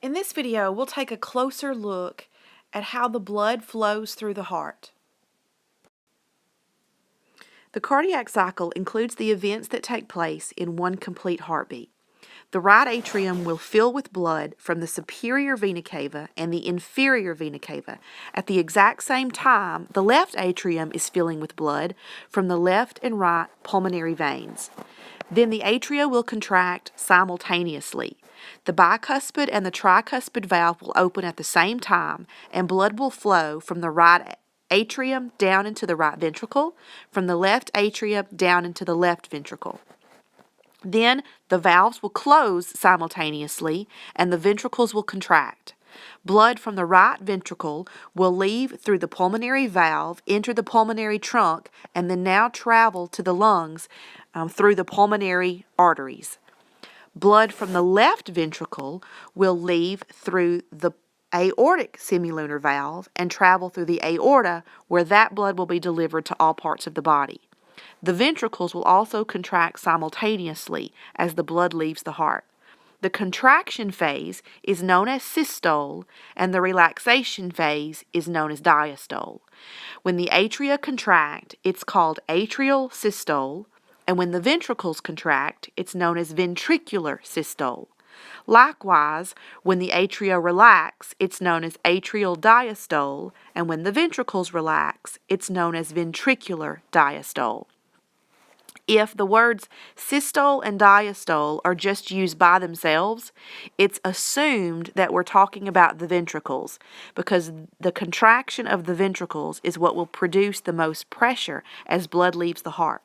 In this video, we'll take a closer look at how the blood flows through the heart. The cardiac cycle includes the events that take place in one complete heartbeat. The right atrium will fill with blood from the superior vena cava and the inferior vena cava. At the exact same time, the left atrium is filling with blood from the left and right pulmonary veins. Then the atria will contract simultaneously. The bicuspid and the tricuspid valve will open at the same time, and blood will flow from the right atrium down into the right ventricle, from the left atrium down into the left ventricle. Then the valves will close simultaneously and the ventricles will contract. Blood from the right ventricle will leave through the pulmonary valve, enter the pulmonary trunk, and then now travel to the lungs through the pulmonary arteries. Blood from the left ventricle will leave through the aortic semilunar valve and travel through the aorta, where that blood will be delivered to all parts of the body. The ventricles will also contract simultaneously as the blood leaves the heart. The contraction phase is known as systole, and the relaxation phase is known as diastole. When the atria contract, it's called atrial systole, and when the ventricles contract, it's known as ventricular systole. Likewise, when the atria relax, it's known as atrial diastole, and when the ventricles relax, it's known as ventricular diastole. If the words systole and diastole are just used by themselves, it's assumed that we're talking about the ventricles, because the contraction of the ventricles is what will produce the most pressure as blood leaves the heart.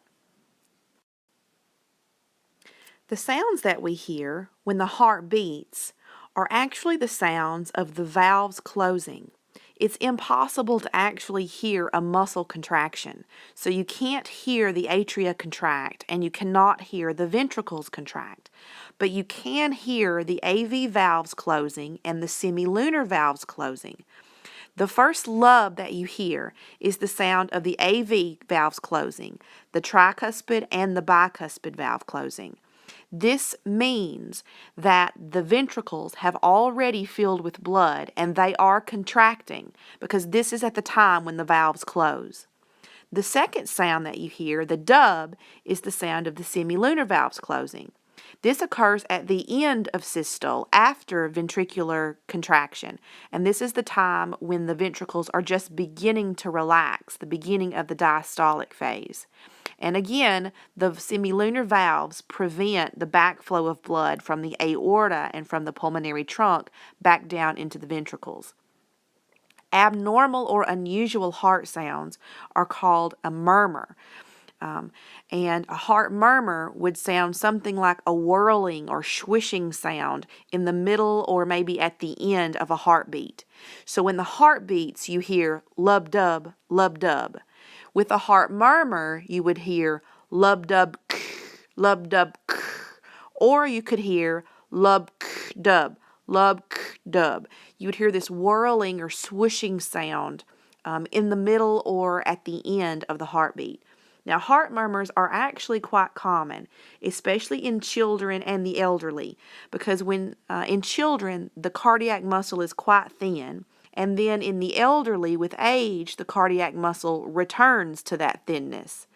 The sounds that we hear when the heart beats are actually the sounds of the valves closing. It's impossible to actually hear a muscle contraction. So you can't hear the atria contract and you cannot hear the ventricles contract. But you can hear the AV valves closing and the semilunar valves closing. The first lub that you hear is the sound of the AV valves closing, the tricuspid and the bicuspid valve closing. This means that the ventricles have already filled with blood and they are contracting, because this is at the time when the valves close. The second sound that you hear, the dub, is the sound of the semilunar valves closing. This occurs at the end of systole, after ventricular contraction, and this is the time when the ventricles are just beginning to relax, the beginning of the diastolic phase. And again, the semilunar valves prevent the backflow of blood from the aorta and from the pulmonary trunk back down into the ventricles. Abnormal or unusual heart sounds are called a murmur. And a heart murmur would sound something like a whirling or swishing sound in the middle or maybe at the end of a heartbeat. So when the heart beats, you hear lub-dub, lub-dub. With a heart murmur, you would hear lub-dub, lub-dub, or you could hear lub-dub, lub-dub. You would hear this whirling or swishing sound in the middle or at the end of the heartbeat. Now, heart murmurs are actually quite common, especially in children and the elderly, because when in children, the cardiac muscle is quite thin, and then in the elderly, with age, the cardiac muscle returns to that thinness.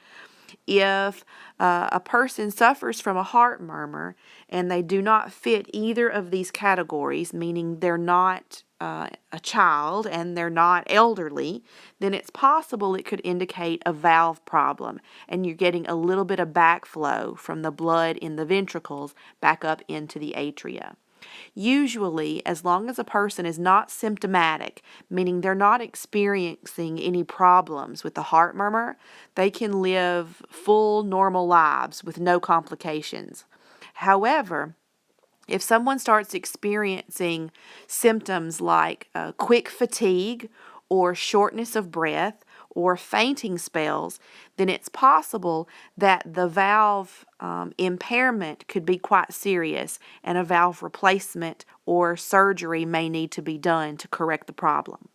If a person suffers from a heart murmur and they do not fit either of these categories, meaning they're not a child and they're not elderly, then it's possible it could indicate a valve problem and you're getting a little bit of backflow from the blood in the ventricles back up into the atria. Usually, as long as a person is not symptomatic, meaning they're not experiencing any problems with the heart murmur, they can live full, normal lives with no complications. However, if someone starts experiencing symptoms like quick fatigue or shortness of breath or fainting spells, then it's possible that the valve impairment could be quite serious and a valve replacement or surgery may need to be done to correct the problem.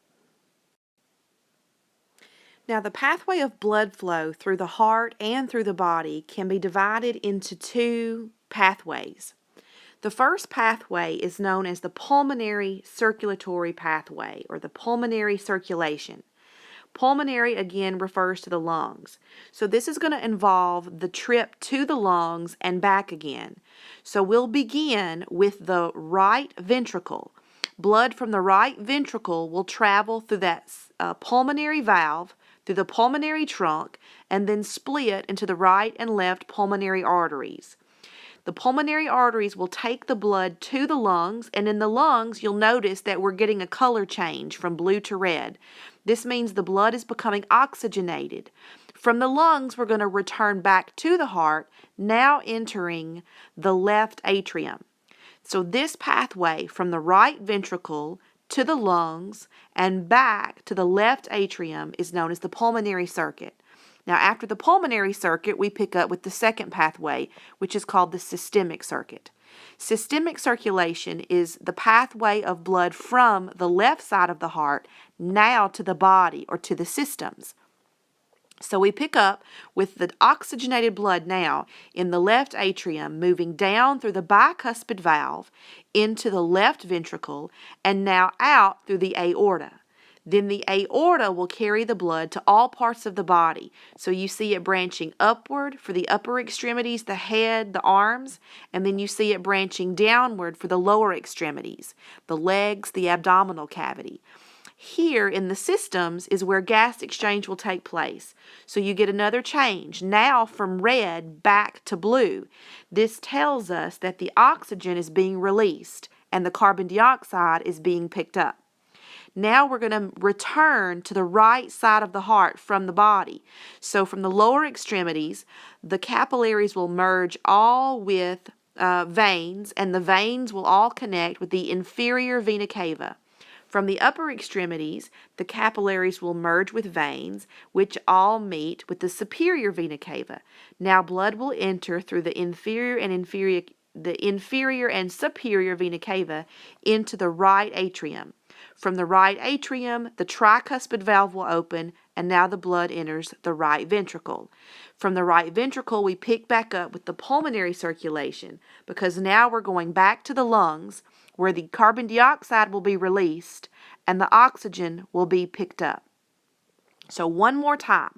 Now, the pathway of blood flow through the heart and through the body can be divided into two pathways. The first pathway is known as the pulmonary circulatory pathway, or the pulmonary circulation. Pulmonary, again, refers to the lungs. So this is going to involve the trip to the lungs and back again. So we'll begin with the right ventricle. Blood from the right ventricle will travel through that pulmonary valve, through the pulmonary trunk, and then split into the right and left pulmonary arteries. The pulmonary arteries will take the blood to the lungs, and in the lungs, you'll notice that we're getting a color change from blue to red. This means the blood is becoming oxygenated. From the lungs, we're going to return back to the heart, now entering the left atrium. So this pathway from the right ventricle to the lungs and back to the left atrium is known as the pulmonary circuit. Now, after the pulmonary circuit, we pick up with the second pathway, which is called the systemic circuit. Systemic circulation is the pathway of blood from the left side of the heart now to the body or to the systems. So we pick up with the oxygenated blood now in the left atrium, moving down through the bicuspid valve into the left ventricle and now out through the aorta. Then the aorta will carry the blood to all parts of the body. So you see it branching upward for the upper extremities, the head, the arms, and then you see it branching downward for the lower extremities, the legs, the abdominal cavity. Here in the systems is where gas exchange will take place. So you get another change, now from red back to blue. This tells us that the oxygen is being released and the carbon dioxide is being picked up. Now we're going to return to the right side of the heart from the body. So from the lower extremities, the capillaries will merge all with veins, and the veins will all connect with the inferior vena cava. From the upper extremities, the capillaries will merge with veins, which all meet with the superior vena cava. Now blood will enter through the inferior and superior vena cava into the right atrium. From the right atrium, the tricuspid valve will open, and now the blood enters the right ventricle. From the right ventricle, we pick back up with the pulmonary circulation, because now we're going back to the lungs, where the carbon dioxide will be released and the oxygen will be picked up. So one more time,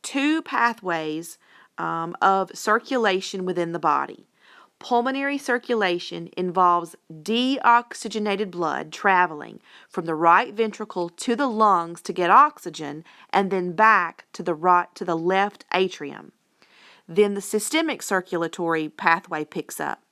two pathways of circulation within the body. Pulmonary circulation involves deoxygenated blood traveling from the right ventricle to the lungs to get oxygen and then back to the left atrium. Then the systemic circulatory pathway picks up.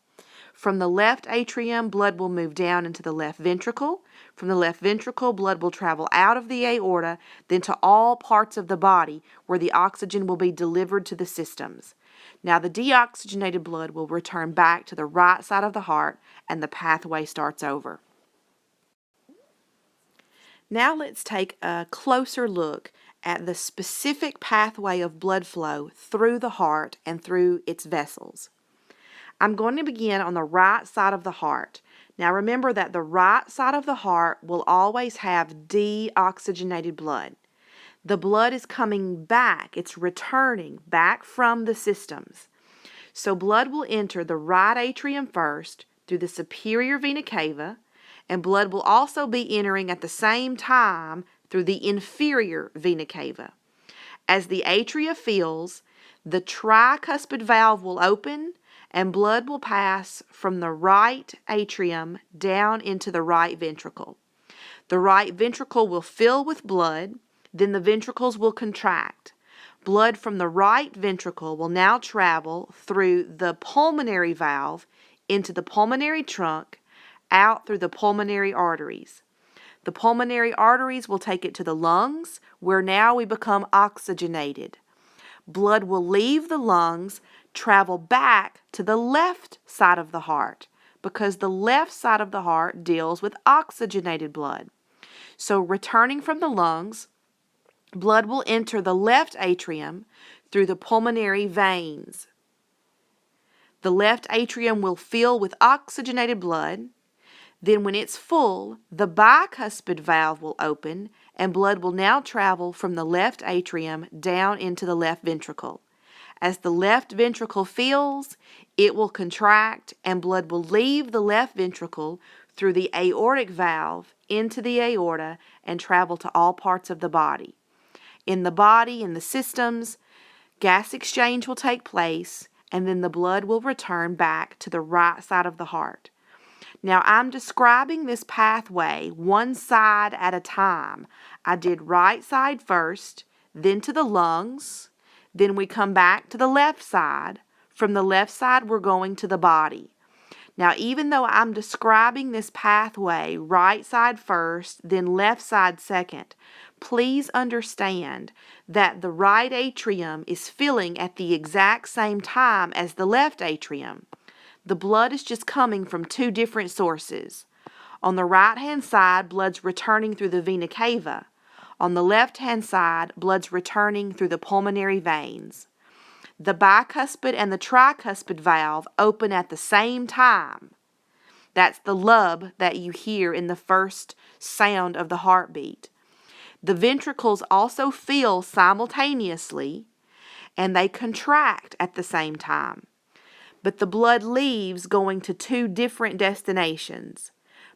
From the left atrium, blood will move down into the left ventricle. From the left ventricle, blood will travel out of the aorta, then to all parts of the body where the oxygen will be delivered to the systems. Now the deoxygenated blood will return back to the right side of the heart and the pathway starts over. Now let's take a closer look at the specific pathway of blood flow through the heart and through its vessels. I'm going to begin on the right side of the heart. Now remember that the right side of the heart will always have deoxygenated blood. The blood is coming back, it's returning back from the systems. So blood will enter the right atrium first through the superior vena cava, and blood will also be entering at the same time through the inferior vena cava. As the atria fills, the tricuspid valve will open and blood will pass from the right atrium down into the right ventricle. The right ventricle will fill with blood, then the ventricles will contract. Blood from the right ventricle will now travel through the pulmonary valve into the pulmonary trunk, out through the pulmonary arteries. The pulmonary arteries will take it to the lungs, where now we become oxygenated. Blood will leave the lungs, travel back to the left side of the heart, because the left side of the heart deals with oxygenated blood. So returning from the lungs, blood will enter the left atrium through the pulmonary veins. The left atrium will fill with oxygenated blood. Then when it's full, the bicuspid valve will open and blood will now travel from the left atrium down into the left ventricle. As the left ventricle fills, it will contract and blood will leave the left ventricle through the aortic valve into the aorta and travel to all parts of the body. In the body, in the systems, gas exchange will take place, and then the blood will return back to the right side of the heart. Now, I'm describing this pathway one side at a time. I did right side first, then to the lungs, then we come back to the left side. From the left side, we're going to the body. Now, even though I'm describing this pathway right side first, then left side second, please understand that the right atrium is filling at the exact same time as the left atrium. The blood is just coming from two different sources. On the right-hand side, blood's returning through the vena cava. On the left-hand side, blood's returning through the pulmonary veins. The bicuspid and the tricuspid valve open at the same time. That's the lub that you hear in the first sound of the heartbeat. The ventricles also fill simultaneously, and they contract at the same time. But the blood leaves going to two different destinations.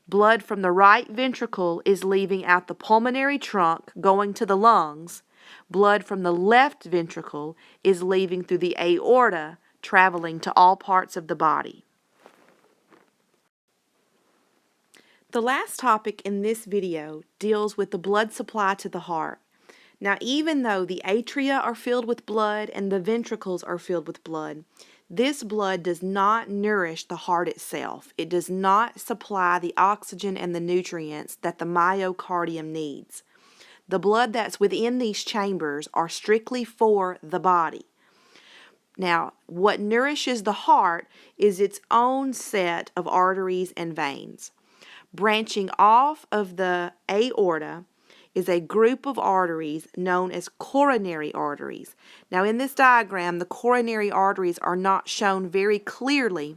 Blood from the right ventricle is leaving out the pulmonary trunk going to the lungs. Blood from the left ventricle is leaving through the aorta, traveling to all parts of the body. The last topic in this video deals with the blood supply to the heart. Now, even though the atria are filled with blood and the ventricles are filled with blood, this blood does not nourish the heart itself. It does not supply the oxygen and the nutrients that the myocardium needs. The blood that's within these chambers are strictly for the body. Now, what nourishes the heart is its own set of arteries and veins. Branching off of the aorta is a group of arteries known as coronary arteries. Now, in this diagram, the coronary arteries are not shown very clearly,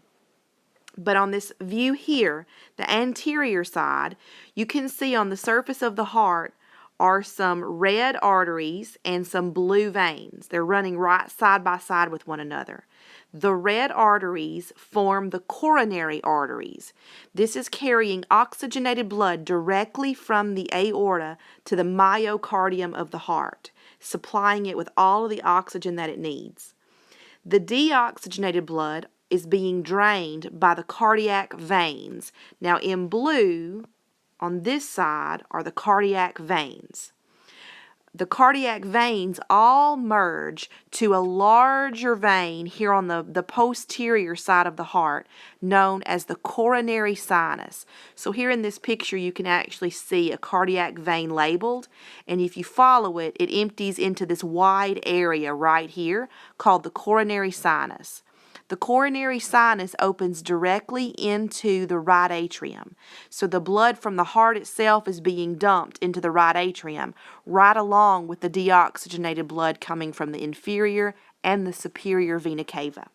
but on this view here, the anterior side, you can see on the surface of the heart are some red arteries and some blue veins. They're running right side by side with one another. The red arteries form the coronary arteries. This is carrying oxygenated blood directly from the aorta to the myocardium of the heart, supplying it with all of the oxygen that it needs. The deoxygenated blood is being drained by the cardiac veins. Now, in blue, on this side are the cardiac veins. The cardiac veins all merge to a larger vein here on the posterior side of the heart, known as the coronary sinus. So here in this picture, you can actually see a cardiac vein labeled, and if you follow it, it empties into this wide area right here called the coronary sinus. The coronary sinus opens directly into the right atrium. So the blood from the heart itself is being dumped into the right atrium, right along with the deoxygenated blood coming from the inferior and the superior vena cava.